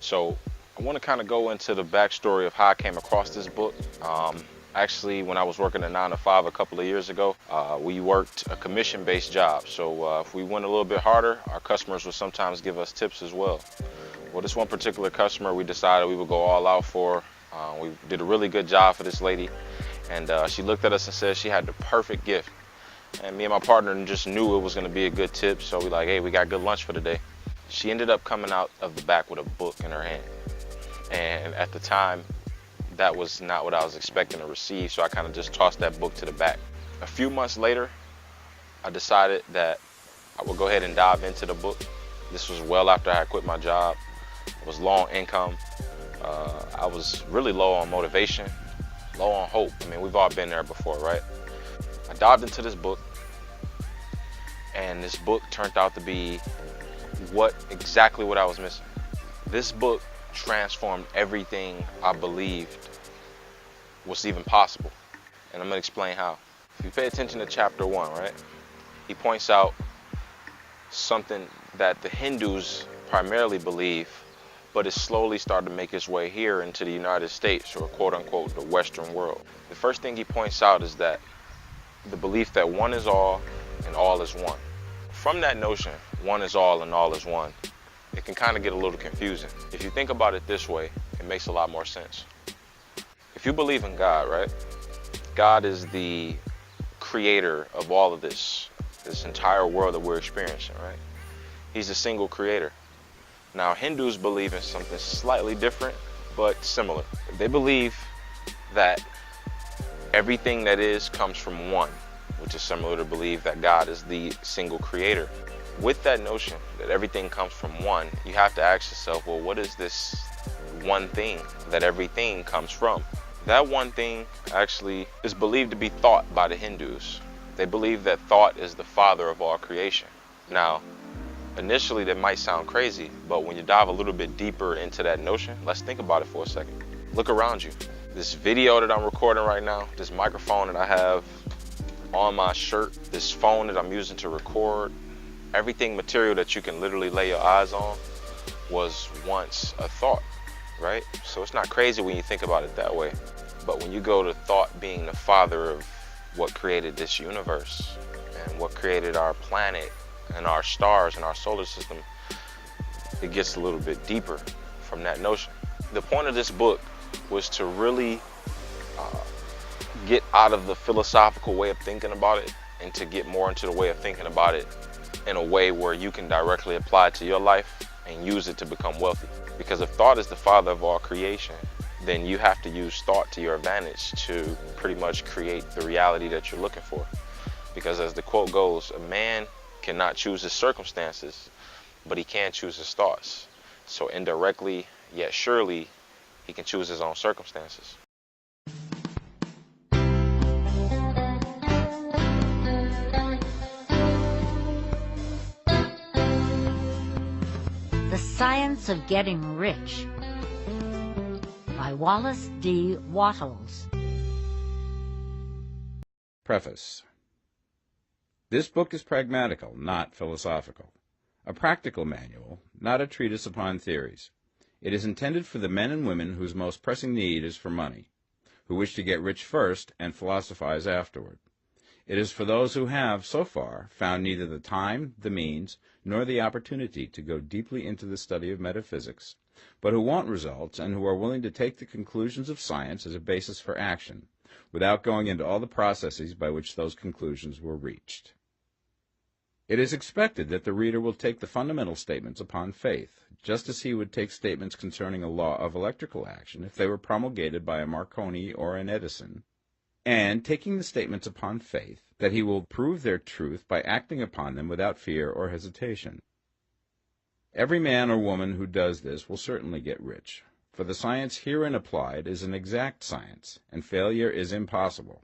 So I want to kind of go into the backstory of how I came across this book. Actually, when I was working a 9 to 5 a couple of years ago, we worked a commission-based job. So if we went a little bit harder, our customers would sometimes give us tips as well. Well, this one particular customer, we decided we would go all out for. We did a really good job for this lady, and she looked at us and said she had the perfect gift. And me and my partner just knew it was going to be a good tip, so we like, hey, we got good lunch for the day. She ended up coming out of the back with a book in her hand. And at the time, that was not what I was expecting to receive, so I kind of just tossed that book to the back. A few months later, I decided that I would go ahead and dive into the book. This was well after I had quit my job. I was low on income. I was really low on motivation, low on hope. I mean, we've all been there before, right? I dived into this book, and this book turned out to be exactly what I was missing. This book transformed everything I believed was even possible. And I'm gonna explain how. If you pay attention to chapter 1, right? He points out something that the Hindus primarily believe, but it's slowly started to make its way here into the United States, or quote unquote, the Western world. The first thing he points out is that the belief that one is all and all is one. From that notion, one is all and all is one, it can kind of get a little confusing. If you think about it this way, it makes a lot more sense. If you believe in God, right? God is the creator of all of this entire world that we're experiencing, right? He's a single creator. Now, Hindus believe in something slightly different, but similar. They believe that everything that is comes from one, which is similar to believe that God is the single creator. With that notion that everything comes from one, you have to ask yourself, well, what is this one thing that everything comes from? That one thing actually is believed to be thought by the Hindus. They believe that thought is the father of all creation. Now, initially that might sound crazy, but when you dive a little bit deeper into that notion, let's think about it for a second. Look around you. This video that I'm recording right now, this microphone that I have on my shirt, this phone that I'm using to record, everything material that you can literally lay your eyes on was once a thought, right? So it's not crazy when you think about it that way. But when you go to thought being the father of what created this universe and what created our planet and our stars and our solar system, it gets a little bit deeper from that notion. The point of this book was to really get out of the philosophical way of thinking about it and to get more into the way of thinking about it in a way where you can directly apply it to your life and use it to become wealthy. Because if thought is the father of all creation, then you have to use thought to your advantage to pretty much create the reality that you're looking for. Because as the quote goes, a man cannot choose his circumstances, but he can choose his thoughts. So indirectly, yet surely, he can choose his own circumstances. The Science of Getting Rich by Wallace Wattles. Preface. This book is pragmatical, not philosophical. A practical manual, not a treatise upon theories. It is intended for the men and women whose most pressing need is for money, who wish to get rich first and philosophize afterward. It is for those who have, so far, found neither the time, the means, nor the opportunity to go deeply into the study of metaphysics, but who want results and who are willing to take the conclusions of science as a basis for action, without going into all the processes by which those conclusions were reached. It is expected that the reader will take the fundamental statements upon faith, just as he would take statements concerning a law of electrical action if they were promulgated by a Marconi or an Edison, and taking the statements upon faith, that he will prove their truth by acting upon them without fear or hesitation. Every man or woman who does this will certainly get rich, for the science herein applied is an exact science, and failure is impossible.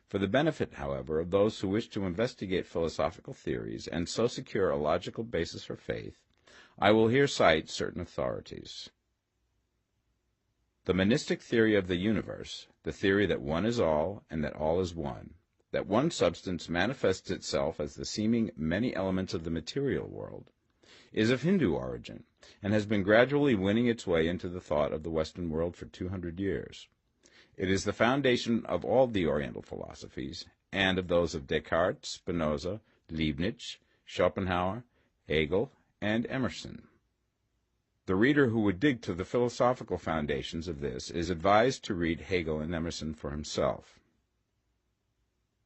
For the benefit, however, of those who wish to investigate philosophical theories and so secure a logical basis for faith, I will here cite certain authorities. The monistic theory of the universe, the theory that one is all and that all is one, that one substance manifests itself as the seeming many elements of the material world, is of Hindu origin and has been gradually winning its way into the thought of the Western world for 200 years. It is the foundation of all the Oriental philosophies and of those of Descartes, Spinoza, Leibniz, Schopenhauer, Hegel, and Emerson. The reader who would dig to the philosophical foundations of this is advised to read Hegel and Emerson for himself.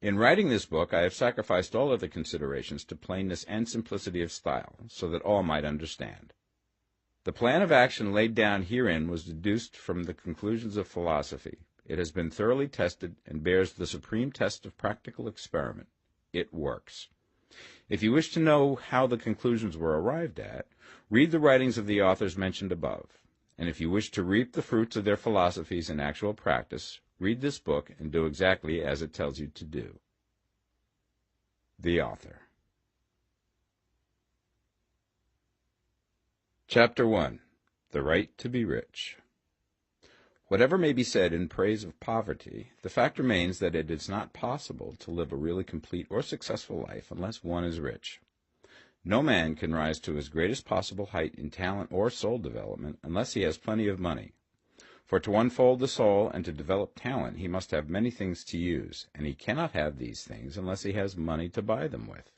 In writing this book, I have sacrificed all other considerations to plainness and simplicity of style, so that all might understand. The plan of action laid down herein was deduced from the conclusions of philosophy. It has been thoroughly tested and bears the supreme test of practical experiment. It works. If you wish to know how the conclusions were arrived at, read the writings of the authors mentioned above. And if you wish to reap the fruits of their philosophies in actual practice, read this book and do exactly as it tells you to do. The Author. Chapter 1. The Right to be Rich. Whatever may be said in praise of poverty, the fact remains that it is not possible to live a really complete or successful life unless one is rich. No man can rise to his greatest possible height in talent or soul development unless he has plenty of money. For to unfold the soul and to develop talent, he must have many things to use, and he cannot have these things unless he has money to buy them with.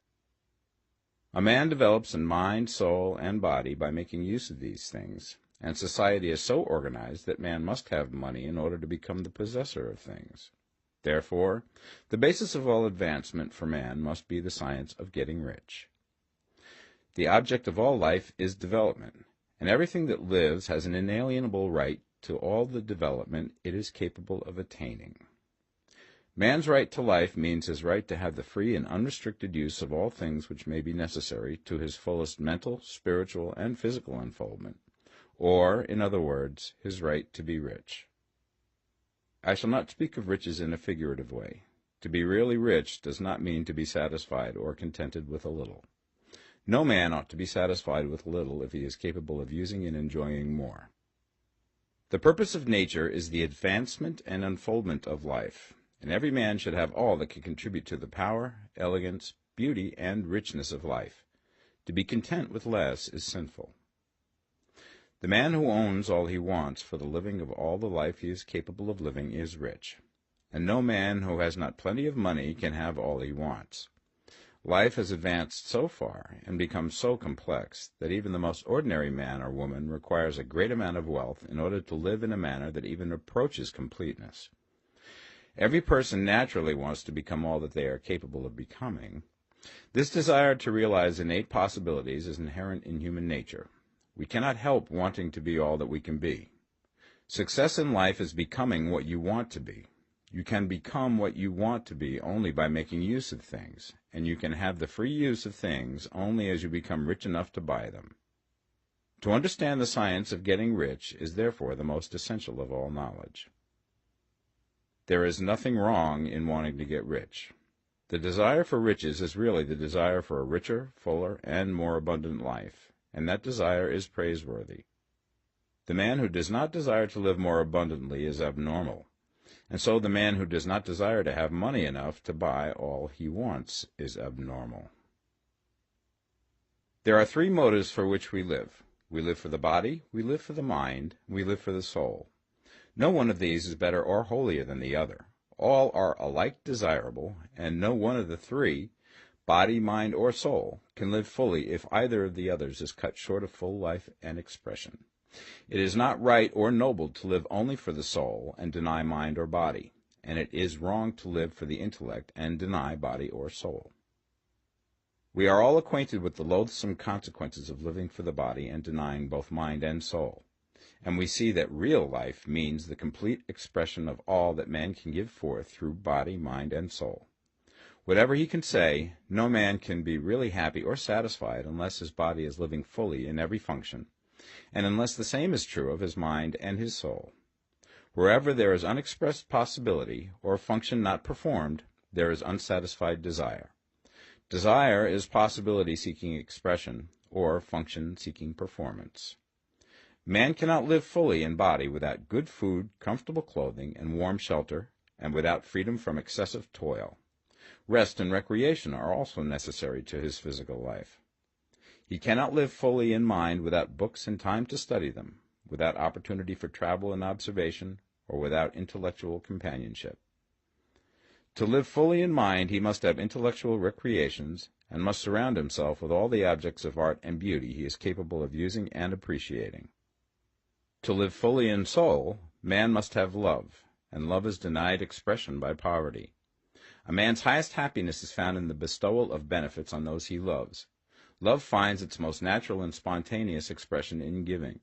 A man develops in mind, soul, and body by making use of these things, and society is so organized that man must have money in order to become the possessor of things. Therefore, the basis of all advancement for man must be the science of getting rich. The object of all life is development, and everything that lives has an inalienable right to all the development it is capable of attaining. Man's right to life means his right to have the free and unrestricted use of all things which may be necessary to his fullest mental, spiritual, and physical unfoldment, or, in other words, his right to be rich. I shall not speak of riches in a figurative way. To be really rich does not mean to be satisfied or contented with a little. No man ought to be satisfied with little if he is capable of using and enjoying more. The purpose of nature is the advancement and unfoldment of life, and every man should have all that can contribute to the power, elegance, beauty, and richness of life. To be content with less is sinful. The man who owns all he wants for the living of all the life he is capable of living is rich, and no man who has not plenty of money can have all he wants. Life has advanced so far and become so complex that even the most ordinary man or woman requires a great amount of wealth in order to live in a manner that even approaches completeness. Every person naturally wants to become all that they are capable of becoming. This desire to realize innate possibilities is inherent in human nature. We cannot help wanting to be all that we can be. Success in life is becoming what you want to be. You can become what you want to be only by making use of things, and you can have the free use of things only as you become rich enough to buy them. To understand the science of getting rich is therefore the most essential of all knowledge. There is nothing wrong in wanting to get rich. The desire for riches is really the desire for a richer, fuller, and more abundant life, and that desire is praiseworthy. The man who does not desire to live more abundantly is abnormal, and so the man who does not desire to have money enough to buy all he wants is abnormal. There are three motives for which we live. We live for the body, we live for the mind, we live for the soul. No one of these is better or holier than the other. All are alike desirable, and no one of the three, body, mind, or soul, can live fully if either of the others is cut short of full life and expression. It is not right or noble to live only for the soul and deny mind or body, and it is wrong to live for the intellect and deny body or soul. We are all acquainted with the loathsome consequences of living for the body and denying both mind and soul, and we see that real life means the complete expression of all that man can give forth through body, mind, and soul. Whatever he can say, no man can be really happy or satisfied unless his body is living fully in every function, and unless the same is true of his mind and his soul. Wherever there is unexpressed possibility, or function not performed, there is unsatisfied desire. Desire is possibility seeking expression, or function seeking performance. Man cannot live fully in body without good food, comfortable clothing, and warm shelter, and without freedom from excessive toil. Rest and recreation are also necessary to his physical life. He cannot live fully in mind without books and time to study them, without opportunity for travel and observation, or without intellectual companionship. To live fully in mind, he must have intellectual recreations, and must surround himself with all the objects of art and beauty he is capable of using and appreciating. To live fully in soul, man must have love, and love is denied expression by poverty. A man's highest happiness is found in the bestowal of benefits on those he loves. Love finds its most natural and spontaneous expression in giving.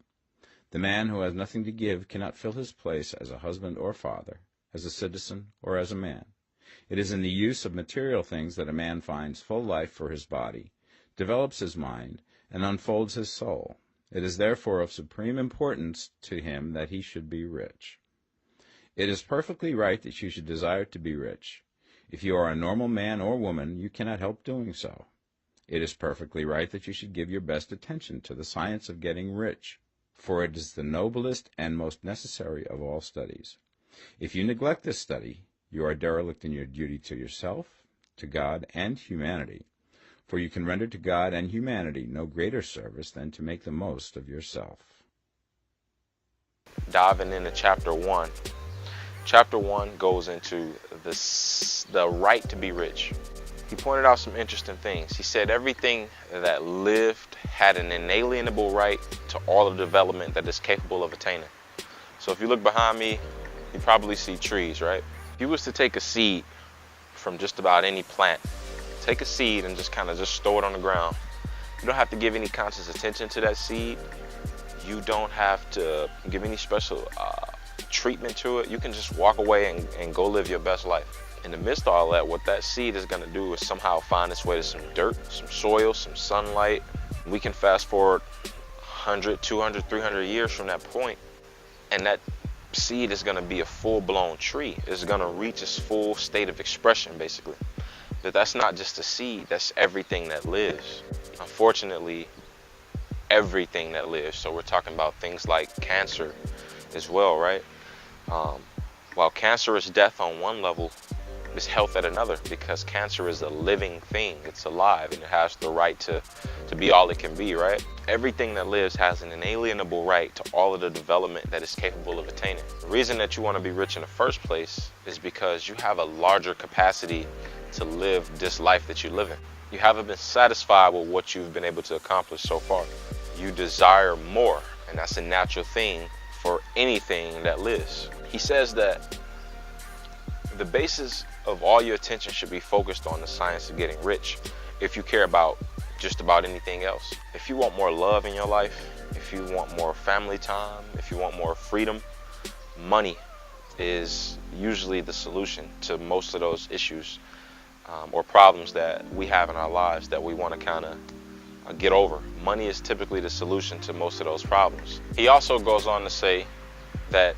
The man who has nothing to give cannot fill his place as a husband or father, as a citizen or as a man. It is in the use of material things that a man finds full life for his body, develops his mind, and unfolds his soul. It is therefore of supreme importance to him that he should be rich. It is perfectly right that you should desire to be rich. If you are a normal man or woman, you cannot help doing so. It is perfectly right that you should give your best attention to the science of getting rich, for it is the noblest and most necessary of all studies. If you neglect this study, you are derelict in your duty to yourself, to God, and humanity, for you can render to God and humanity no greater service than to make the most of yourself. Diving into chapter 1. Chapter 1 goes into the right to be rich. He pointed out some interesting things. He said everything that lived had an inalienable right to all the development that is capable of attaining. So if you look behind me, you probably see trees, right? If you was to take a seed from just about any plant, take a seed and just throw it on the ground. You don't have to give any conscious attention to that seed. You don't have to give any special treatment to it. You can just walk away and go live your best life. In the midst of all that, what that seed is going to do is somehow find its way to some dirt, some soil, some sunlight. We can fast forward 100, 200, 300 years from that point, and that seed is going to be a full-blown tree. It's going to reach its full state of expression, basically. But that's not just a seed, that's everything that lives. Unfortunately, everything that lives. So we're talking about things like cancer as well, right? While cancer is death on one level, it's health at another, because cancer is a living thing. It's alive and it has the right to be all it can be, right? Everything that lives has an inalienable right to all of the development that is capable of attaining. The reason that you want to be rich in the first place is because you have a larger capacity to live this life that you live in. You haven't been satisfied with what you've been able to accomplish so far. You desire more, and that's a natural thing for anything that lives. He says that the basis of all your attention should be focused on the science of getting rich if you care about just about anything else. If you want more love in your life, if you want more family time, if you want more freedom, money is usually the solution to most of those issues or problems that we have in our lives that we want to get over. Money is typically the solution to most of those problems. He also goes on to say that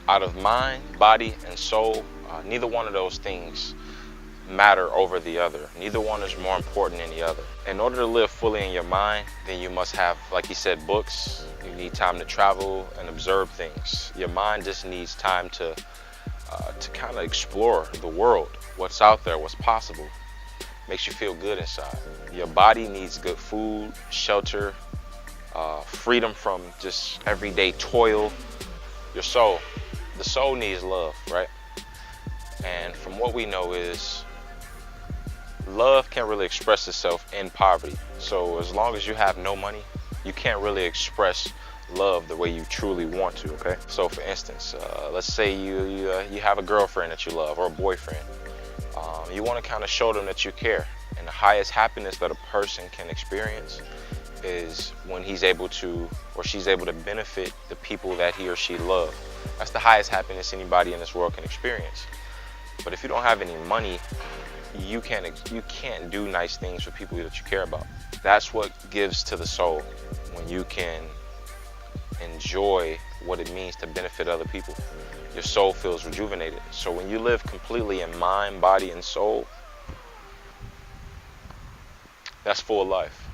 out of mind, body, and soul, neither one of those things matter over the other. Neither one is more important than the other. In order to live fully in your mind, then you must have, like he said, books. You need time to travel and observe things. Your mind just needs time to kind of explore the world, what's out there, what's possible. Makes you feel good inside. Your body needs good food, shelter, freedom from just everyday toil. Your soul, the soul needs love, right? And from what we know is love can't really express itself in poverty. So as long as you have no money, you can't really express love the way you truly want to, okay? So for instance, let's say you have a girlfriend that you love or a boyfriend. You want to kind of show them that you care. And the highest happiness that a person can experience is when he's able to or she's able to benefit the people that he or she loves. That's the highest happiness anybody in this world can experience. But if you don't have any money, you can't do nice things for people that you care about. That's what gives to the soul, when you can enjoy what it means to benefit other people. Your soul feels rejuvenated. So when you live completely in mind, body, and soul, that's full life.